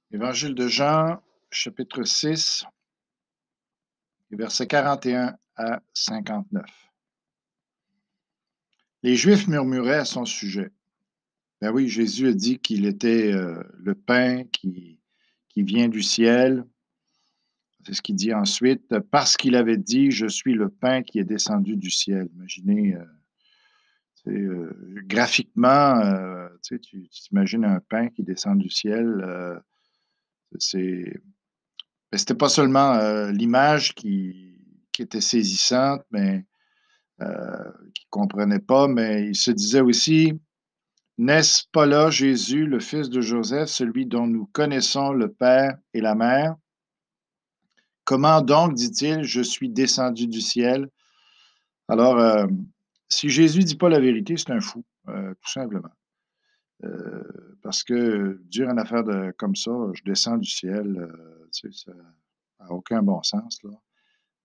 Évangile de Jean, chapitre 6, versets 41 à 59. Les Juifs murmuraient à son sujet. Ben oui, Jésus a dit qu'il était le pain qui vient du ciel. C'est ce qu'il dit ensuite, parce qu'il avait dit, je suis le pain qui est descendu du ciel. Imaginez, graphiquement, tu t'imagines un pain qui descend du ciel. C'est Mais c'était pas seulement l'image qui était saisissante, mais qui ne comprenait pas, mais il se disait aussi, n'est-ce pas là Jésus, le fils de Joseph, celui dont nous connaissons le Père et la Mère? Comment donc, dit-il, je suis descendu du ciel? Alors, si Jésus ne dit pas la vérité, c'est un fou, tout simplement. Parce que dire une affaire comme ça, je descends du ciel, ça n'a aucun bon sens, là.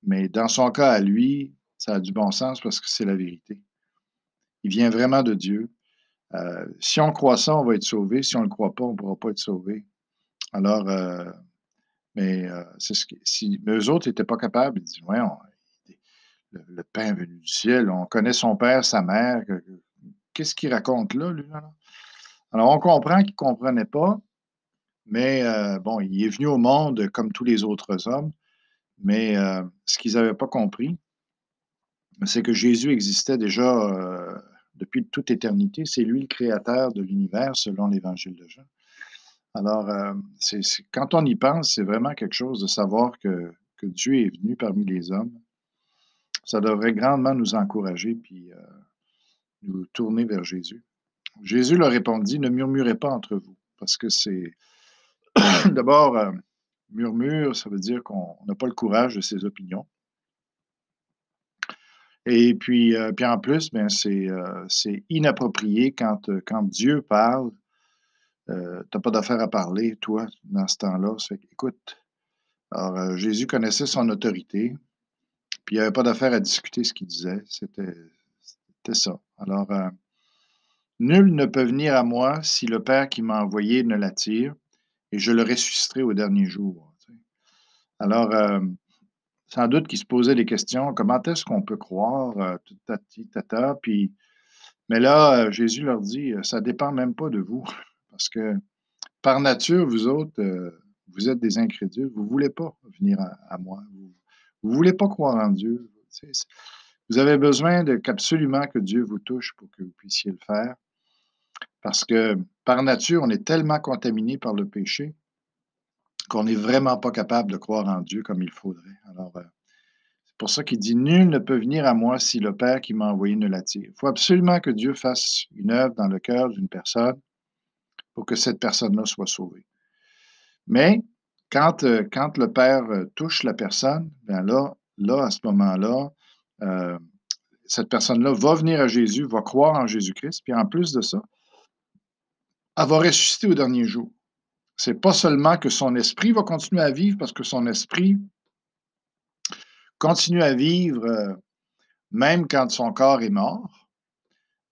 Mais dans son cas à lui, ça a du bon sens parce que c'est la vérité. Il vient vraiment de Dieu. Si on croit ça, on va être sauvé. Si on ne le croit pas, on ne pourra pas être sauvé. Alors, c'est si eux autres n'étaient pas capables, ils disent, ouais, le pain venu du ciel, on connaît son père, sa mère. Qu'est-ce qu'il raconte là, lui? Là? Alors, on comprend qu'il ne comprenait pas, mais bon, il est venu au monde comme tous les autres hommes, mais ce qu'ils n'avaient pas compris, c'est que Jésus existait déjà depuis toute éternité. C'est lui le créateur de l'univers, selon l'Évangile de Jean. Alors, quand on y pense, c'est vraiment quelque chose de savoir que Dieu est venu parmi les hommes. Ça devrait grandement nous encourager puis nous tourner vers Jésus. Jésus leur répondit, ne murmurez pas entre vous, parce que c'est d'abord, murmure, ça veut dire qu'on n'a pas le courage de ses opinions. Et puis en plus, ben, c'est inapproprié quand Dieu parle. Tu pas d'affaire à parler, toi, dans ce temps-là. Ça fait qu'écoute, alors Jésus connaissait son autorité, puis il n'y avait pas d'affaire à discuter ce qu'il disait. C'était ça. Alors, nul ne peut venir à moi si le Père qui m'a envoyé ne l'attire, et je le ressusciterai au dernier jour. Tu sais. Alors, sans doute qu'il se posait des questions. Comment est-ce qu'on peut croire? Tout tati, tata, puis mais là, Jésus leur dit, ça dépend même pas de vous, parce que par nature, vous autres, vous êtes des incrédules. Vous ne voulez pas venir à moi. Vous ne voulez pas croire en Dieu. Vous avez besoin absolument que Dieu vous touche pour que vous puissiez le faire, parce que par nature, on est tellement contaminé par le péché qu'on n'est vraiment pas capable de croire en Dieu comme il faudrait. Alors, c'est pour ça qu'il dit, nul ne peut venir à moi si le Père qui m'a envoyé ne l'attire. Il faut absolument que Dieu fasse une œuvre dans le cœur d'une personne pour que cette personne-là soit sauvée. Mais quand le Père touche la personne, bien là, à ce moment-là, euh, cette personne-là va venir à Jésus, va croire en Jésus-Christ, puis en plus de ça, elle va ressusciter au dernier jour. C'est pas seulement que son esprit va continuer à vivre, parce que son esprit continue à vivre même quand son corps est mort,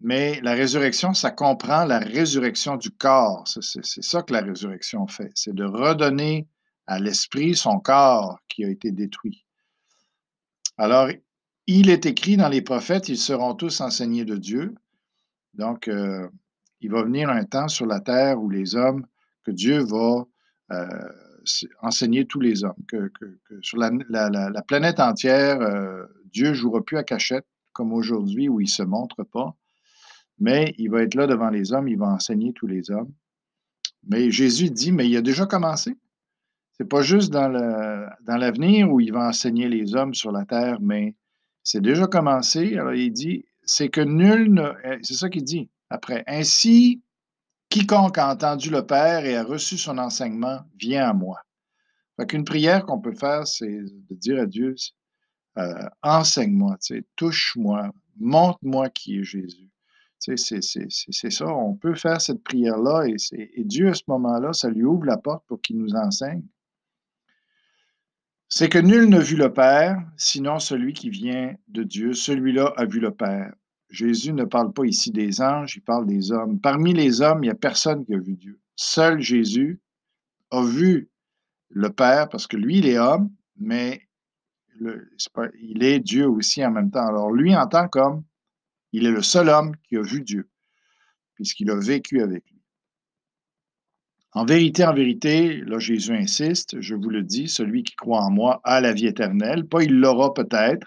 mais la résurrection, ça comprend la résurrection du corps. C'est ça que la résurrection fait. C'est de redonner à l'esprit son corps qui a été détruit. Alors, il est écrit dans les prophètes, ils seront tous enseignés de Dieu. Donc, il va venir un temps sur la terre où les hommes, que Dieu va enseigner tous les hommes, que sur la planète entière, Dieu ne jouera plus à cachette comme aujourd'hui où il ne se montre pas, mais il va être là devant les hommes, il va enseigner tous les hommes. Mais Jésus dit, mais il a déjà commencé. C'est pas juste dans l'avenir où il va enseigner les hommes sur la terre, mais c'est déjà commencé. Alors il dit, c'est que nul ne, c'est ça qu'il dit après. Ainsi, quiconque a entendu le Père et a reçu son enseignement vient à moi. Fait qu'une prière qu'on peut faire, c'est de dire à Dieu, enseigne-moi, touche-moi, montre-moi qui est Jésus. C'est ça, on peut faire cette prière-là et Dieu, à ce moment-là, ça lui ouvre la porte pour qu'il nous enseigne. C'est que nul n'a vu le Père, sinon celui qui vient de Dieu. Celui-là a vu le Père. Jésus ne parle pas ici des anges, il parle des hommes. Parmi les hommes, il n'y a personne qui a vu Dieu. Seul Jésus a vu le Père, parce que lui, il est homme, mais il est Dieu aussi en même temps. Alors lui, en tant qu'homme, il est le seul homme qui a vu Dieu, puisqu'il a vécu avec lui. En vérité, là Jésus insiste, je vous le dis, celui qui croit en moi a la vie éternelle. Pas il l'aura peut-être,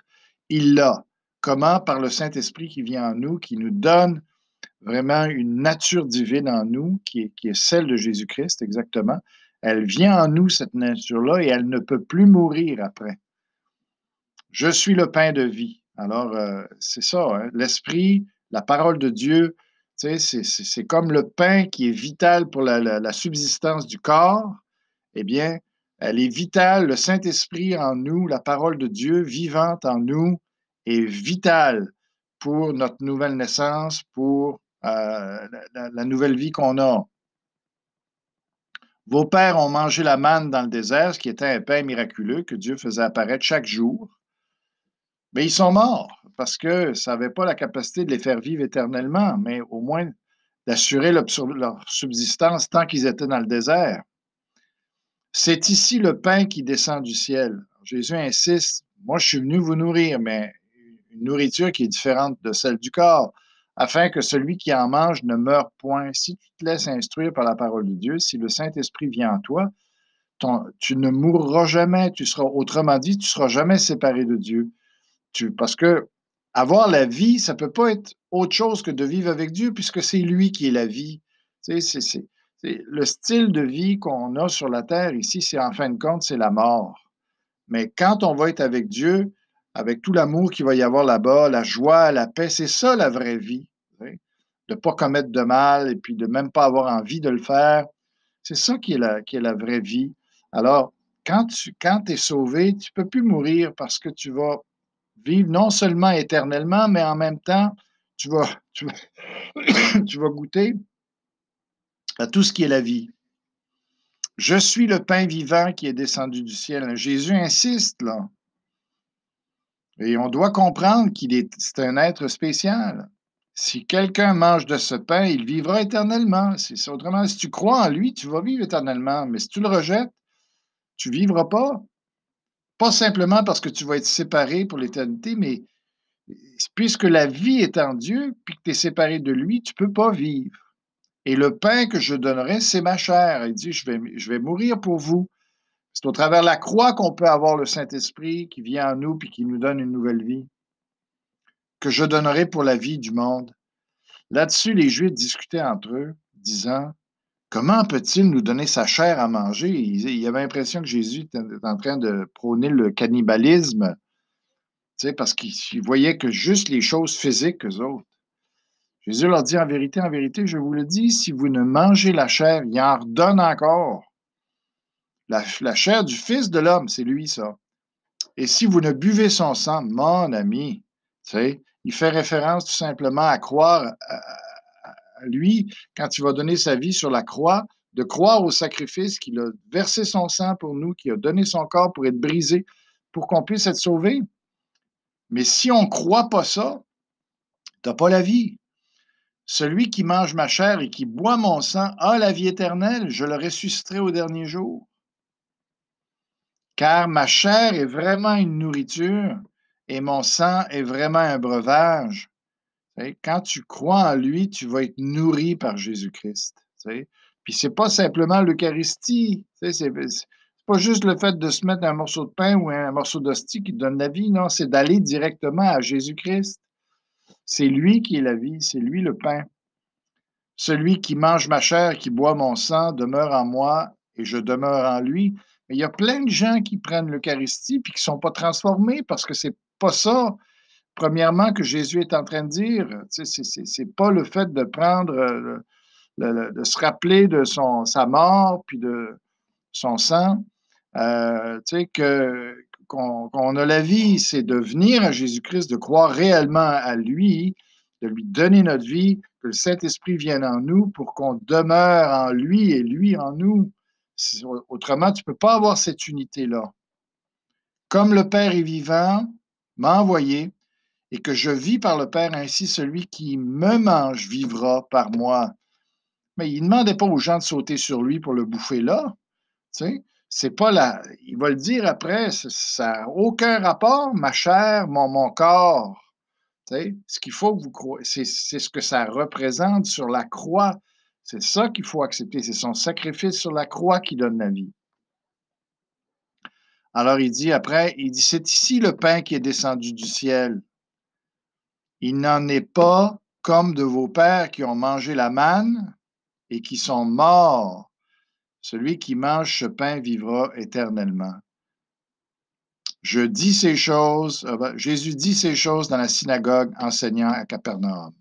il l'a. Comment? Par le Saint-Esprit qui vient en nous, qui nous donne vraiment une nature divine en nous, qui est celle de Jésus-Christ, exactement. Elle vient en nous, cette nature-là, et elle ne peut plus mourir après. Je suis le pain de vie. Alors, c'est ça, hein, l'Esprit, la parole de Dieu, tu sais, c'est comme le pain qui est vital pour la subsistance du corps. Eh bien, elle est vitale, le Saint-Esprit en nous, la parole de Dieu vivante en nous est vitale pour notre nouvelle naissance, pour la nouvelle vie qu'on a. Vos pères ont mangé la manne dans le désert, ce qui était un pain miraculeux que Dieu faisait apparaître chaque jour. Mais ils sont morts parce que ça n'avait pas la capacité de les faire vivre éternellement, mais au moins d'assurer leur subsistance tant qu'ils étaient dans le désert. C'est ici le pain qui descend du ciel. Jésus insiste, moi je suis venu vous nourrir, mais une nourriture qui est différente de celle du corps, afin que celui qui en mange ne meure point. Si tu te laisses instruire par la parole de Dieu, si le Saint-Esprit vient en toi, tu ne mourras jamais, autrement dit, tu ne seras jamais séparé de Dieu. Parce que avoir la vie, ça ne peut pas être autre chose que de vivre avec Dieu, puisque c'est lui qui est la vie. Tu sais, le style de vie qu'on a sur la terre ici, c'est en fin de compte, c'est la mort. Mais quand on va être avec Dieu, avec tout l'amour qu'il va y avoir là-bas, la joie, la paix, c'est ça la vraie vie. Tu sais, de ne pas commettre de mal et puis de même pas avoir envie de le faire. C'est ça qui est la vraie vie. Alors, quand tu es sauvé, tu ne peux plus mourir parce que tu vas vivre non seulement éternellement, mais en même temps, tu vas, tu vas, tu vas goûter à tout ce qui est la vie. Je suis le pain vivant qui est descendu du ciel. Jésus insiste là. Et on doit comprendre c'est un être spécial. Si quelqu'un mange de ce pain, il vivra éternellement. Autrement, si tu crois en lui, tu vas vivre éternellement. Mais si tu le rejettes, tu ne vivras pas. Pas simplement parce que tu vas être séparé pour l'éternité, mais puisque la vie est en Dieu, puis que tu es séparé de lui, tu ne peux pas vivre. Et le pain que je donnerai, c'est ma chair. Il dit, je vais mourir pour vous. C'est au travers de la croix qu'on peut avoir le Saint-Esprit qui vient en nous puis qui nous donne une nouvelle vie, que je donnerai pour la vie du monde. Là-dessus, les Juifs discutaient entre eux, disant, comment peut-il nous donner sa chair à manger? Il avait l'impression que Jésus était en train de prôner le cannibalisme, parce qu'ils voyaient que juste les choses physiques, eux autres. Jésus leur dit, en vérité, je vous le dis, si vous ne mangez la chair, il en redonne encore. La chair du Fils de l'homme, c'est lui, ça. Et si vous ne buvez son sang, mon ami, il fait référence tout simplement à croire à lui quand il va donner sa vie sur la croix, de croire au sacrifice qu'il a versé son sang pour nous, qu'il a donné son corps pour être brisé, pour qu'on puisse être sauvé. Mais si on ne croit pas ça, tu n'as pas la vie. Celui qui mange ma chair et qui boit mon sang a la vie éternelle, je le ressusciterai au dernier jour. Car ma chair est vraiment une nourriture et mon sang est vraiment un breuvage. Quand tu crois en lui, tu vas être nourri par Jésus-Christ. Puis c'est pas simplement l'Eucharistie. C'est pas juste le fait de se mettre un morceau de pain ou un morceau d'hostie qui te donne la vie. Non, c'est d'aller directement à Jésus-Christ. C'est lui qui est la vie, c'est lui le pain. Celui qui mange ma chair, qui boit mon sang, demeure en moi et je demeure en lui. Mais il y a plein de gens qui prennent l'Eucharistie puis qui ne sont pas transformés parce que c'est pas ça, premièrement, que Jésus est en train de dire. C'est pas le fait de prendre, de se rappeler de sa mort puis de son sang, qu'on a la vie, c'est de venir à Jésus-Christ, de croire réellement à lui, de lui donner notre vie, que le Saint-Esprit vienne en nous pour qu'on demeure en lui et lui en nous. Autrement, tu ne peux pas avoir cette unité-là. Comme le Père est vivant, m'a envoyé, et que je vis par le Père, ainsi celui qui me mange vivra par moi. Mais il ne demandait pas aux gens de sauter sur lui pour le bouffer là. Tu sais, c'est pas la il va le dire après, ça n'a aucun rapport, ma chair, mon corps. Tu sais, ce qu'il faut que vous croyez, c'est ce que ça représente sur la croix. C'est ça qu'il faut accepter, c'est son sacrifice sur la croix qui donne la vie. Alors il dit après, il dit: «C'est ici le pain qui est descendu du ciel. Il n'en est pas comme de vos pères qui ont mangé la manne et qui sont morts. Celui qui mange ce pain vivra éternellement.» Jésus dit ces choses dans la synagogue enseignant à Capernaum.